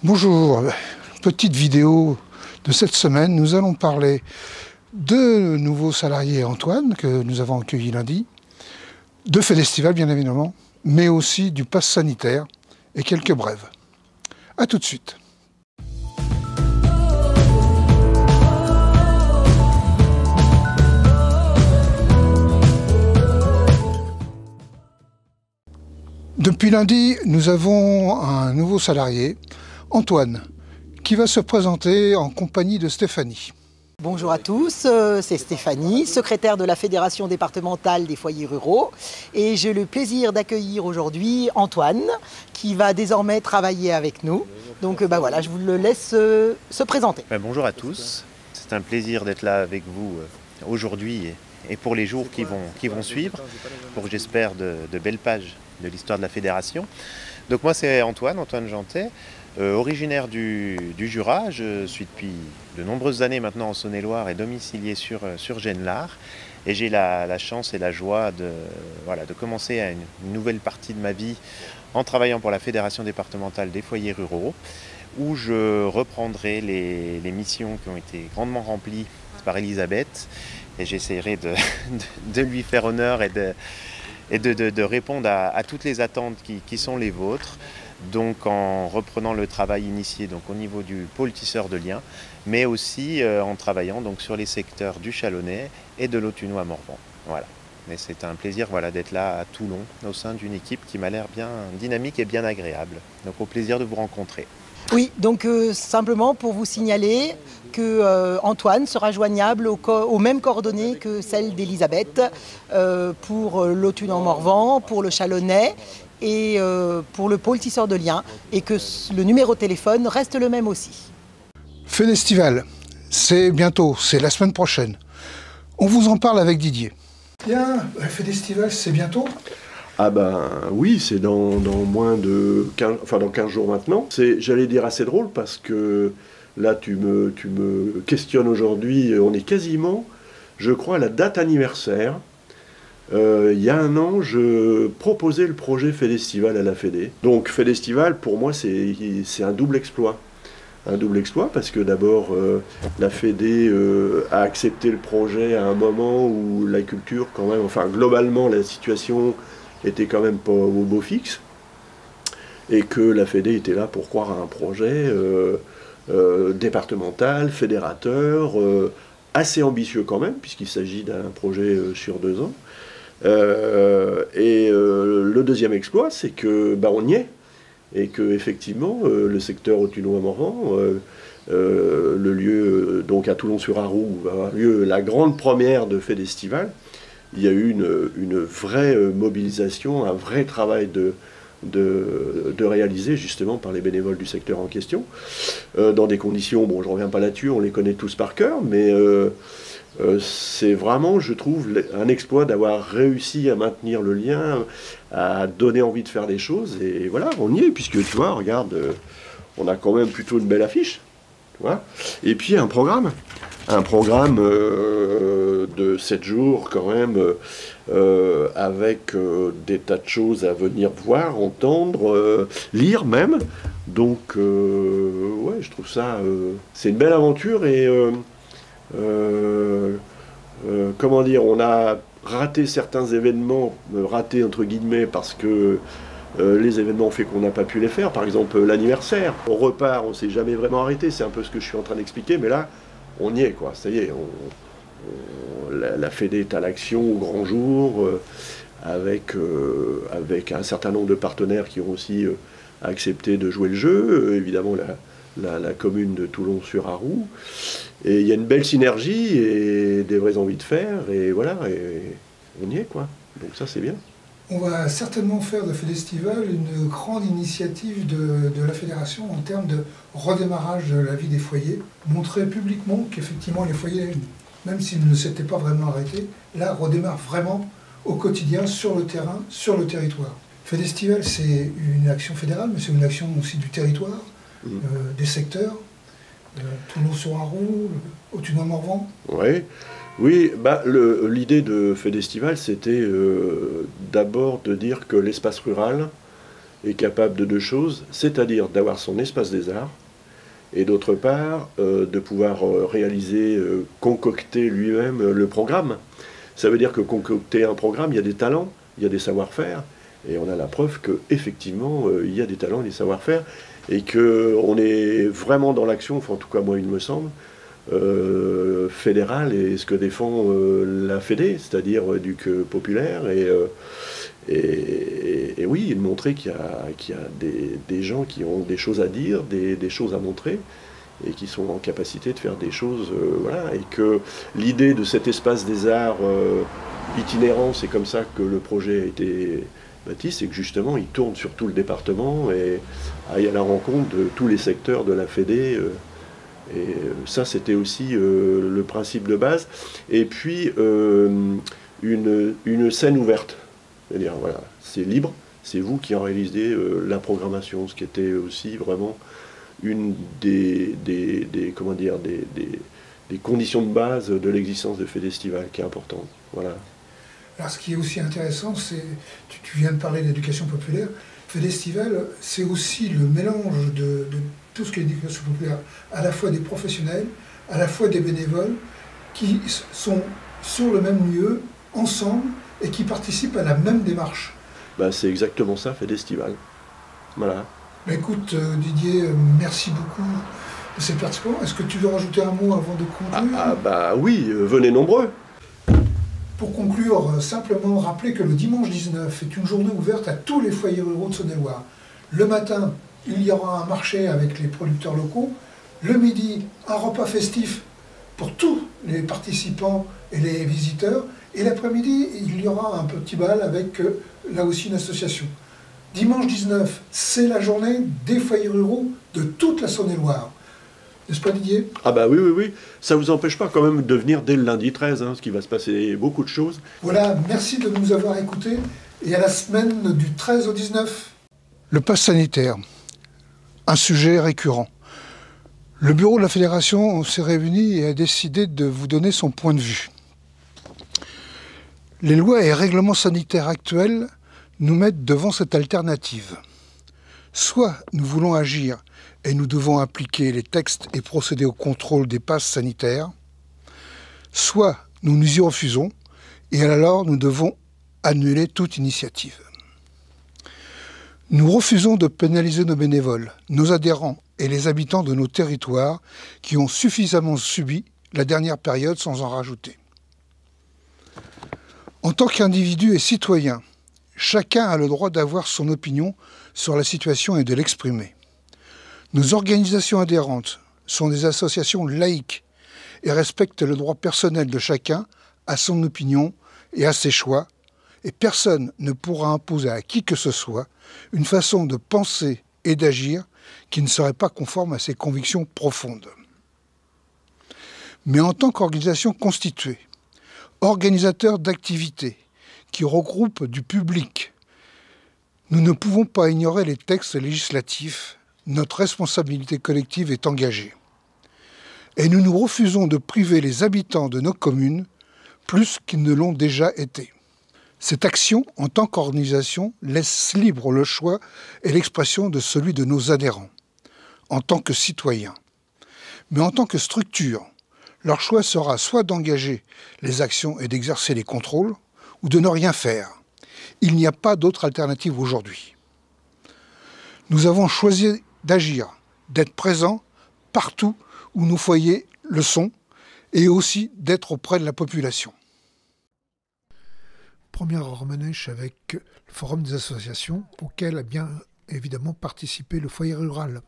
Bonjour, petite vidéo de cette semaine. Nous allons parler de nouveaux salariés Antoine que nous avons accueillis lundi, de Fedestival bien évidemment, mais aussi du pass sanitaire et quelques brèves. A tout de suite. Depuis lundi, nous avons un nouveau salarié, Antoine, qui va se présenter en compagnie de Stéphanie. Bonjour à tous, c'est Stéphanie, secrétaire de la Fédération départementale des foyers ruraux, et j'ai le plaisir d'accueillir aujourd'hui Antoine, qui va désormais travailler avec nous. Donc voilà, je vous le laisse se présenter. Bonjour à tous, c'est un plaisir d'être là avec vous aujourd'hui et pour les jours qui vont suivre, pour j'espère de belles pages de l'histoire de la Fédération. Donc moi c'est Antoine Jantet, originaire du Jura. Je suis depuis de nombreuses années maintenant en Saône-et-Loire et domicilié sur Genlard. Et j'ai la chance et la joie de commencer à une nouvelle partie de ma vie en travaillant pour la Fédération départementale des foyers ruraux, où je reprendrai les missions qui ont été grandement remplies par Elisabeth. Et j'essaierai de lui faire honneur et de répondre à toutes les attentes qui sont les vôtres. Donc en reprenant le travail initié donc, au niveau du pôle tisseur de liens, mais aussi en travaillant donc, sur les secteurs du Chalonnais et de l'Autunois-Morvan. Voilà. Mais c'est un plaisir d'être là à Toulon, au sein d'une équipe qui m'a l'air bien dynamique et bien agréable. Donc au plaisir de vous rencontrer. Oui, donc simplement pour vous signaler que Antoine sera joignable aux mêmes coordonnées que celles d'Elisabeth pour l'Autunois-Morvan, pour le Chalonnais et pour le pôle tisseur de liens, et que le numéro de téléphone reste le même aussi. Fedestival, c'est bientôt, c'est la semaine prochaine. On vous en parle avec Didier. Bien, Fedestival, c'est bientôt ? Ah ben oui, c'est dans moins de 15, dans 15 jours maintenant. C'est, j'allais dire, assez drôle parce que là tu me questionnes aujourd'hui, on est quasiment, je crois, à la date anniversaire. Il y a un an, je proposais le projet Fedestival à la Fédé. Donc Fedestival, pour moi, c'est un double exploit. Un double exploit parce que d'abord, la Fédé a accepté le projet à un moment où la culture, quand même, enfin globalement, la situation était quand même pas au beau fixe. Et que la Fédé était là pour croire à un projet départemental, fédérateur, assez ambitieux quand même, puisqu'il s'agit d'un projet sur 2 ans. Le deuxième exploit, c'est que on y est, et que effectivement le secteur Autunois-Morvan, le lieu donc à Toulon-sur-Arroux, va avoir lieu la grande première de Fedestival. Il y a eu une vraie mobilisation, un vrai travail de réaliser justement par les bénévoles du secteur en question, dans des conditions, bon je reviens pas là-dessus, on les connaît tous par cœur, mais c'est vraiment, je trouve, un exploit d'avoir réussi à maintenir le lien, à donner envie de faire des choses, et voilà, on y est, puisque tu vois, regarde, on a quand même plutôt une belle affiche, tu vois, et puis un programme de 7 jours quand même, avec des tas de choses à venir voir, entendre, lire même, donc ouais, je trouve ça, c'est une belle aventure, et comment dire, on a raté certains événements, raté entre guillemets parce que les événements ont fait qu'on n'a pas pu les faire, par exemple l'anniversaire. On repart, on ne s'est jamais vraiment arrêté, c'est un peu ce que je suis en train d'expliquer, mais là, on y est, quoi, ça y est, la Fédé est à l'action au grand jour, avec un certain nombre de partenaires qui ont aussi accepté de jouer le jeu, évidemment la commune de Toulon-sur-Arroux, et il y a une belle synergie et des vraies envies de faire, et voilà, et on y est, quoi. Donc ça, c'est bien. On va certainement faire de Fedestival une grande initiative de la Fédération en termes de redémarrage de la vie des foyers, montrer publiquement qu'effectivement les foyers, même s'ils ne s'étaient pas vraiment arrêtés, là redémarrent vraiment au quotidien, sur le terrain, sur le territoire. Fedestival, c'est une action fédérale, mais c'est une action aussi du territoire, des secteurs, Toulon-sur-Arroux, Autunois-Morvan. Oui. Oui, l'idée de Fedestival, c'était d'abord de dire que l'espace rural est capable de deux choses, c'est-à-dire d'avoir son espace des arts, et d'autre part, de pouvoir réaliser, concocter lui-même le programme. Ça veut dire que concocter un programme, il y a des talents, il y a des savoir-faire, et on a la preuve qu'effectivement, il y a des talents et des savoir-faire, et qu'on est vraiment dans l'action, enfin en tout cas moi il me semble, fédérale, et ce que défend la Fédé, c'est-à-dire éduc populaire, et oui, montrer qu'il y a des gens qui ont des choses à dire, des choses à montrer, et qui sont en capacité de faire des choses, voilà, et que l'idée de cet espace des arts itinérant, c'est comme ça que le projet a été bâti, c'est que justement il tourne sur tout le département et aille à la rencontre de tous les secteurs de la Fédé, et ça c'était aussi le principe de base. Et puis une scène ouverte, c'est-à-dire voilà, c'est libre, c'est vous qui en réalisez la programmation, ce qui était aussi vraiment une des conditions de base de l'existence de Fédestival, qui est importante. Voilà. Alors ce qui est aussi intéressant, c'est, tu viens de parler d'éducation populaire, Fédestival, c'est aussi le mélange de tout ce qui est éducation populaire, à la fois des professionnels, à la fois des bénévoles, qui sont sur le même lieu, ensemble, et qui participent à la même démarche. Ben, c'est exactement ça, Fédestival. Voilà. Ben écoute, Didier, merci beaucoup de cette participation. Est-ce que tu veux rajouter un mot avant de conclure? Bah oui, venez nombreux. Pour conclure, simplement rappeler que le dimanche 19 est une journée ouverte à tous les foyers ruraux de Saône-et-Loire. Le matin, il y aura un marché avec les producteurs locaux. Le midi, un repas festif pour tous les participants et les visiteurs. Et l'après-midi, il y aura un petit bal avec là aussi une association. Dimanche 19, c'est la journée des foyers ruraux de toute la Saône-et-Loire. N'est-ce pas, Didier? Ah bah oui, oui, oui. Ça ne vous empêche pas quand même de venir dès le lundi 13, hein, ce qui va se passer beaucoup de choses. Voilà, merci de nous avoir écoutés et à la semaine du 13 au 19. Le pass sanitaire, un sujet récurrent. Le bureau de la Fédération s'est réuni et a décidé de vous donner son point de vue. Les lois et règlements sanitaires actuels nous mettent devant cette alternative. Soit nous voulons agir et nous devons appliquer les textes et procéder au contrôle des passes sanitaires, soit nous nous y refusons et alors nous devons annuler toute initiative. Nous refusons de pénaliser nos bénévoles, nos adhérents et les habitants de nos territoires qui ont suffisamment subi la dernière période sans en rajouter. En tant qu'individu et citoyen, chacun a le droit d'avoir son opinion sur la situation et de l'exprimer. Nos organisations adhérentes sont des associations laïques et respectent le droit personnel de chacun à son opinion et à ses choix, et personne ne pourra imposer à qui que ce soit une façon de penser et d'agir qui ne serait pas conforme à ses convictions profondes. Mais en tant qu'organisation constituée, organisateurs d'activités qui regroupent du public, nous ne pouvons pas ignorer les textes législatifs. Notre responsabilité collective est engagée. Et nous nous refusons de priver les habitants de nos communes plus qu'ils ne l'ont déjà été. Cette action, en tant qu'organisation, laisse libre le choix et l'expression de celui de nos adhérents, en tant que citoyens. Mais en tant que structure, leur choix sera soit d'engager les actions et d'exercer les contrôles, ou de ne rien faire. Il n'y a pas d'autre alternative aujourd'hui. Nous avons choisi d'agir, d'être présents partout où nos foyers le sont, et aussi d'être auprès de la population. Première remèche avec le Forum des associations, auquel a bien évidemment participé le foyer rural.